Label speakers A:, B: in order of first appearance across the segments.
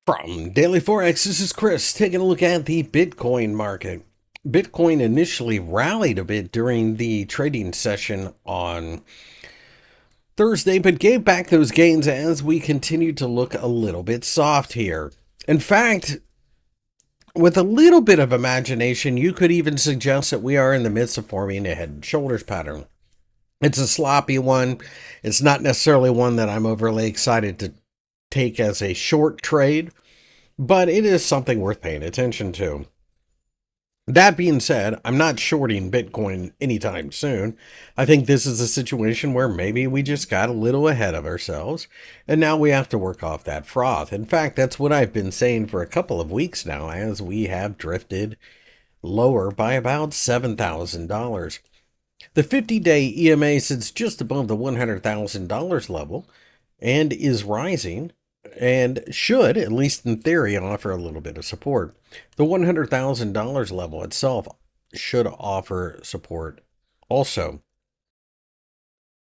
A: From Daily Forex, this is Chris taking a look at the Bitcoin market. Bitcoin initially rallied a bit during the trading session on Thursday, but gave back those gains as we continued to look a little bit soft here. In fact, with a little bit of imagination, you could even suggest that we are in the midst of forming a head and shoulders pattern. It's a sloppy one. It's not necessarily one that I'm overly excited to take as a short trade, but it is something worth paying attention to. That being said, I'm not shorting Bitcoin anytime soon. I think this is a situation where maybe we just got a little ahead of ourselves, and now we have to work off that froth. In fact, that's what I've been saying for a couple of weeks now, as we have drifted lower by about $7,000. The 50-day EMA sits just above the $100,000 level and is rising, and should, at least in theory, offer a little bit of support. The $100,000 level itself should offer support also.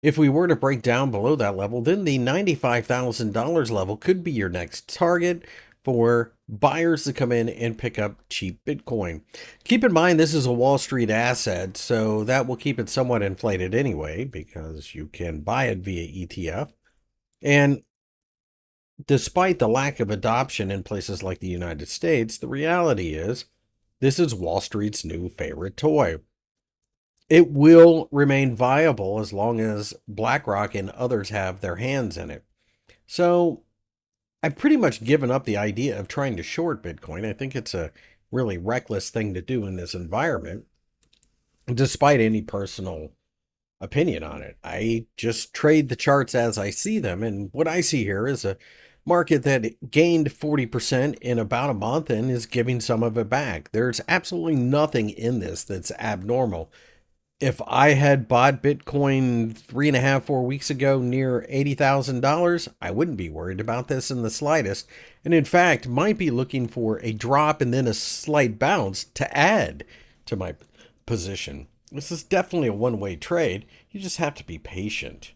A: If we were to break down below that level, then the $95,000 level could be your next target for buyers to come in and pick up cheap Bitcoin. Keep in mind, this is a Wall Street asset, so that will keep it somewhat inflated anyway, because you can buy it via ETF. And despite the lack of adoption in places like the United States, the reality is this is Wall Street's new favorite toy. It will remain viable as long as BlackRock and others have their hands in it. So I've pretty much given up the idea of trying to short Bitcoin. I think it's a really reckless thing to do in this environment, despite any personal opinion on it. I just trade the charts as I see them, and what I see here is a market that gained 40% in about a month and is giving some of it back. There's absolutely nothing in this that's abnormal. If I had bought Bitcoin 3.5, 4 weeks ago near $80,000, I wouldn't be worried about this in the slightest. And in fact, might be looking for a drop and then a slight bounce to add to my position. This is definitely a one-way trade. You just have to be patient.